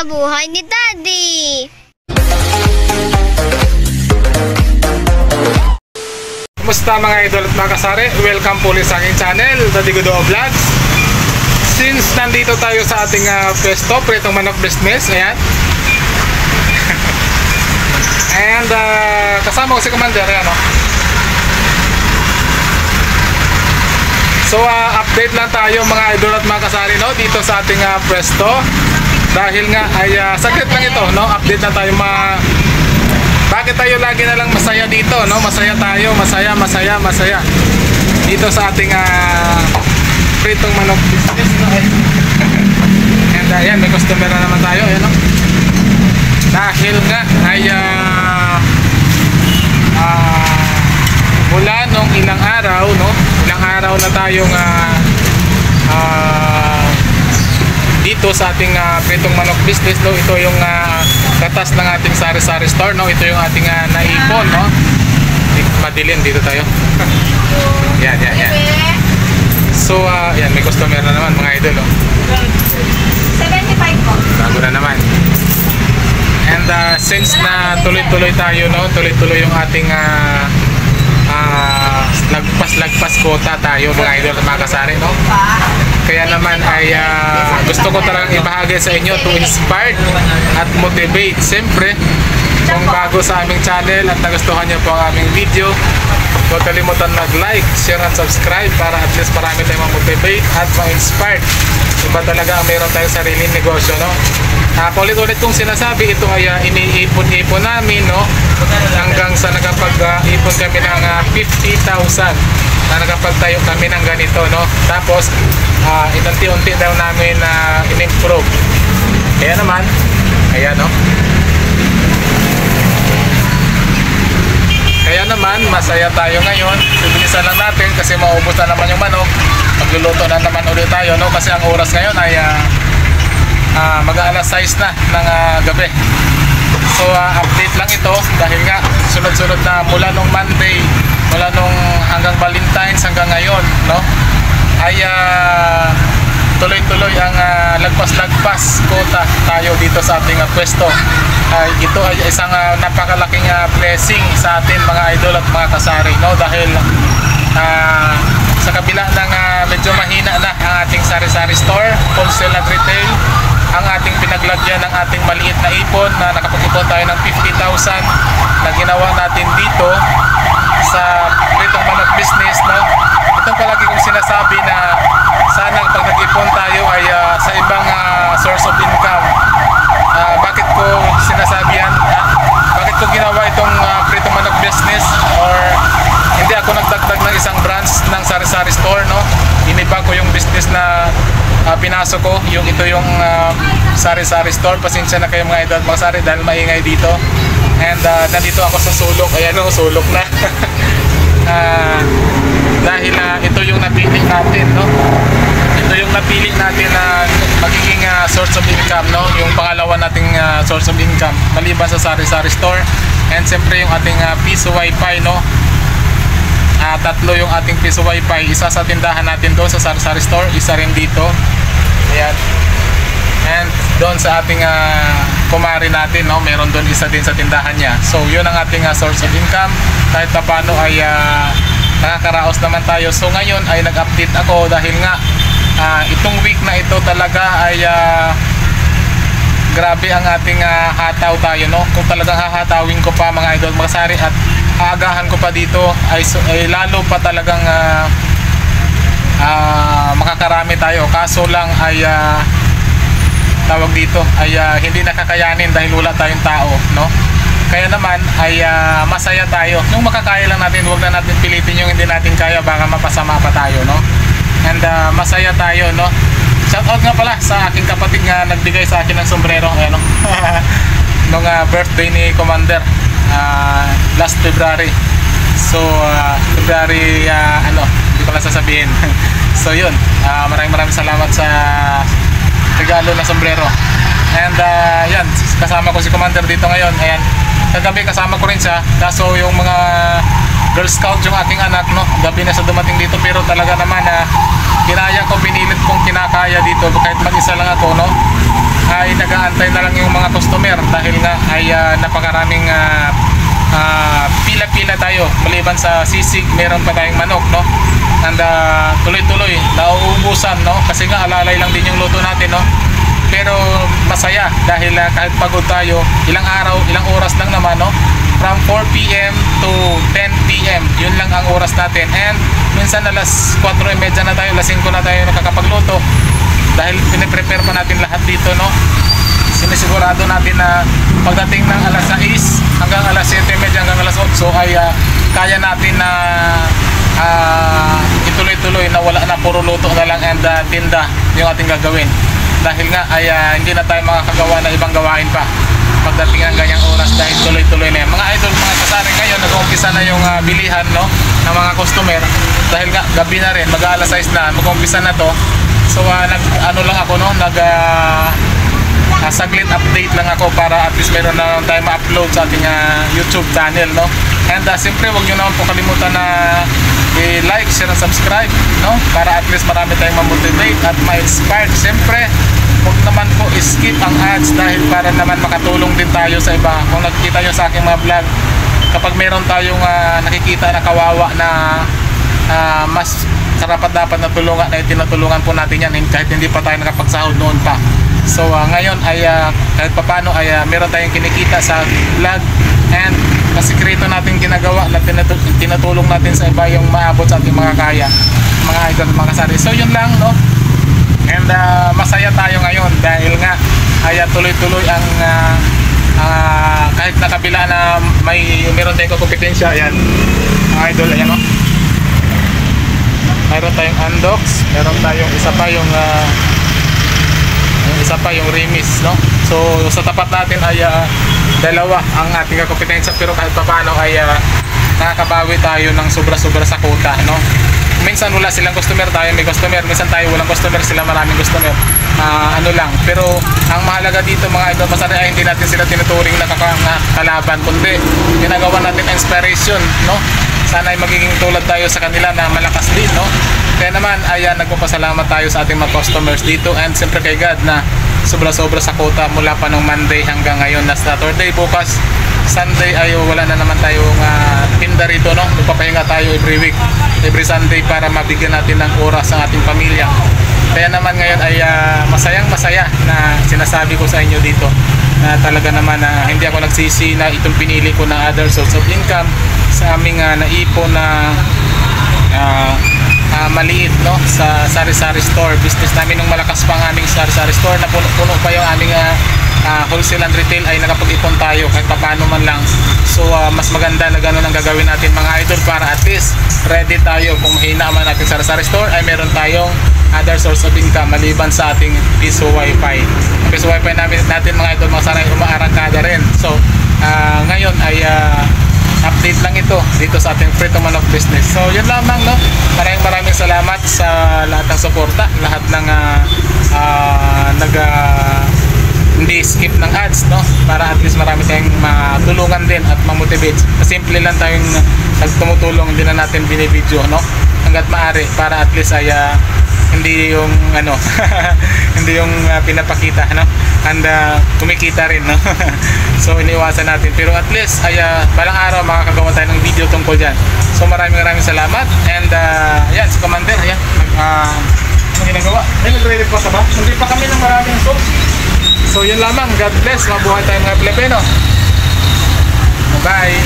buhay ni Daddy. Kumusta mga idol at mga kasari? Welcome po ulit sa aking channel, Daddy Godo Vlogs. Since nandito tayo sa ating pwesto, Pritong Manok Business, ayan. And kasama ko si Commander, ayan o. So update lang tayo mga idol at mga kasari, no, dito sa ating pwesto. Dahil nga ay saglit lang ito, no? Update lang tayo bakit tayo lagi na lang masaya dito, no? Masaya tayo, masaya dito sa ating Pritong Manok Business, no? And ayan, may customer na naman tayo, ayan, no? Dahil nga ay mula nung ilang araw, no? Ilang araw na tayong dito sa ating Pritong Manok Business, no? Ito yung katas ng ating sari-sari store, no? Ito yung ating naipon, no? Madilim dito tayo. Yan. So yan, may customer na naman mga idol, no? 75 po. Bago na naman. And since na tuloy-tuloy tayo, no? Tuloy-tuloy yung ating lagpas quota tayo mga idol at mga kasari, no? Kaya naman ay gusto ko talagang ibahagi sa inyo to inspire at motivate. Siyempre, kung bago sa aming channel at nagustuhan niyo po ang aming video, huwag kalimutan mag-like, share at subscribe para at least marami tayong ma-motivate at ma-inspire. Iba talaga ang mayroon tayong sariling negosyo, no? Paulit-ulit kong sinasabi, ito ay iniipon-ipon namin, no? Hanggang sa nakapag-ipon kami ng 50,000 na nakapagtayo kami ng ganito, no? Tapos inunti-unti daw namin in-improve. Kaya naman, ayan, no? Kaya naman, masaya tayo ngayon. Bibilisan lang natin kasi maubos na naman yung manok. Magluluto na naman ulit tayo, no? Kasi ang oras ngayon ay mag-aalas 6 na ng gabi. So update lang ito dahil nga sunod-sunod na mula nung Monday, mula nung hanggang Valentine's hanggang ngayon, no? Ay tuloy-tuloy ang lagpas-lagpas quota tayo dito sa ating pwesto. Ito ay isang napakalaking blessing sa atin mga idol at mga kasari, no? Dahil sa kabila ng medyo mahina na ang ating sari-sari store, wholesale at retail, ang ating pinaglagyan ng ating maliit na ipon na nakapag-ipon tayo ng 50,000 na ginawa natin dito sa Pritong Manok Business, no? Ito palagi kong sinasabi na sana pag nag-ipon tayo ay sa ibang source of income. Bakit ko sinasabi yan? Bakit ko ginawa itong Pritong Manok Business or hindi ako nagdagdag ng isang branch ng sari-sari store, no? Iniba ko yung business na pinasok ko, ito yung sari-sari store. Pasensya na kayo mga idol mga sari dahil maingay dito. And nandito ako sa sulok. Ayan o, sulok na. Dahil ito yung napili natin, no? Ito yung napili natin na magiging source of income, no? Yung pangalawa nating source of income maliban sa sari-sari store. And siyempre yung ating piso wifi, no? Tatlo yung ating piso wifi. Isa sa tindahan natin doon sa sari-sari store, isa rin dito. Ayan. And doon sa ating kumari natin, no, meron doon isa din sa tindahan niya. So yun ang ating source of income. Kahit pa paano ay nakakaraos naman tayo. So ngayon ay nag-update ako dahil nga itong week na ito talaga ay grabe ang ating hataw tayo, no? Kung talagang hahatawin ko pa mga idol mga sari at aagahan ko pa dito ay lalo pa talagang makakarami tayo. Kaso lang ay tawag dito ay hindi nakakayanin dahil wala tayong tao, no? Kaya naman ay masaya tayo. Yung makakaya lang natin, huwag na natin pilitin yung hindi natin kaya, baka mapasama pa tayo, no? And masaya tayo, no? Shoutout nga pala sa aking kapatid nga nagbigay sa akin ng sombrero, ayan, no? Nung birthday ni Commander last February. So February hindi ko lang sasabihin. So yun, maraming salamat sa regalo na sombrero. And yan, kasama ko si Commander dito ngayon. Ayan, kagabi kasama ko rin siya. Kaso yung mga Girl Scout yung aking anak, no? Gabi na sa dumating dito, pero talaga naman kinaya ko, pinilit kong kinakaya dito kahit mag-isa lang ako, no? Ay nag-aantay na lang yung mga customer dahil nga ay napakaraming pila-pila tayo. Maliban sa sisig, meron pa tayong manok, no? And tuloy-tuloy nauubusan, no? Kasi nga alalay lang din yung luto natin, no? Pero masaya dahil kahit pagod tayo, ilang araw, ilang oras lang naman, no? From 4 p.m. to 10 p.m. Yun lang ang oras natin. And minsan alas 4:30 na tayo, alas 5 na tayo nakakapagluto. Dahil piniprepare pa natin lahat dito, no? Sinisigurado natin na pagdating ng alas 6 hanggang alas 7:30 hanggang alas 8 ay kaya natin na ituloy-tuloy na wala na, puro luto na lang and tinda yung ating gagawin. Dahil nga ay hindi na tayo makakagawa na ibang gawain pa pagdating ng ganyang oras dahil tuloy-tuloy na yan. Mga idol, mga kasari, ngayon nag-uumpisa na yung bilihan, no, ng mga customer dahil nga gabi na rin, mag-alas 6 na, mag-uumpisa na to. So ano lang ako, no, saglit update lang ako para at least meron na tayo ma-upload sa ating YouTube channel, no. And siyempre huwag nyo naman po kalimutan na i-like, share, and subscribe, no, para at least marami tayong ma-motivate at ma-inspired. Siyempre huwag naman po skip ang ads dahil para naman makatulong din tayo sa iba. Kung nakikita nyo sa aking mga vlog, kapag meron tayong nakikita na kawawa na mas karapat-dapat na tulungan, ay tinutulungan po natin yan kahit hindi pa tayo nakapagsahod noon pa. So ngayon ay kahit papano ay meron tayong kinikita sa vlog and kasikreto natin ginagawa na tinutulong natin sa iba yung maabot sa ating mga kaya, mga idol, mga kasari. So yun lang, no. And masaya tayo ngayon dahil nga ay tuloy-tuloy ang kahit nakabila na meron tayong kompetensya. Ayan, mga idol, ayan, no. Meron tayong Andox, meron tayong isa pa yung Remis, no. So sa tapat natin ay dalawa ang ating kompetensya, pero kahit paano ay nakakabawi tayo ng sobra-sobra sa quota, no. Minsan wala silang customer, tayo may customer. Minsan tayo walang customer, sila maraming customer. Ano lang. Pero ang mahalaga dito, mga idol, masaya ay hindi natin sila tinuturing na kalaban, kundi ginagawa natin inspiration, no. Sana ay magiging tulad tayo sa kanila na malakas din, no. Kaya naman ay nagpapasalamat tayo sa ating mga customers dito and siyempre kay God na sobra-sobra sa quota mula pa nung Monday hanggang ngayon na Saturday. Bukas Sunday ay wala na naman tayong tinda rito, no. Magpapahinga tayo every week, every Sunday para mabigyan natin ng oras ang ating pamilya. Kaya naman ngayon ay masayang-masaya na sinasabi ko sa inyo dito na talaga naman hindi ako nagsisi na itong pinili ko na other source of income sa aming naipon na maliit, no, sa sari-sari store business namin. Nung malakas pa ang aming sari-sari store na puno pa yung aming wholesale and retail, ay nakapag-ipon tayo kahit paano man lang. So mas maganda na gano'n ang gagawin natin, mga idol, para at least ready tayo kung mahina man natin sari-sari store ay meron tayong other source of income maliban sa ating piso wifi. Ang piso wifi natin mga idol, mga saray, umaarangkada rin. So ngayon ay update lang ito dito sa ating Free to Manok business. So yun lamang, no. Maraming salamat sa lahat ng suporta, lahat ng hindi skip ng ads, no, para at least marami tayong matulungan din at ma-motivate. Simple lang tayong tumutulong, hindi na natin binibidyo, no, hanggat maaari, para at least ay hindi yung hindi yung pinapakita, no, and kumikita rin, no. So iniwasan natin, pero at least ay balang araw makakagawa tayo ng video tungkol dyan. So maraming salamat. And ayan, si Commander, ayan, ang ginagawa ay nagre-ready pa sa ba? Hindi pa kami ng maraming sauce. So yun lamang, God bless, mabuhay tayong mga Pilipino. Bye.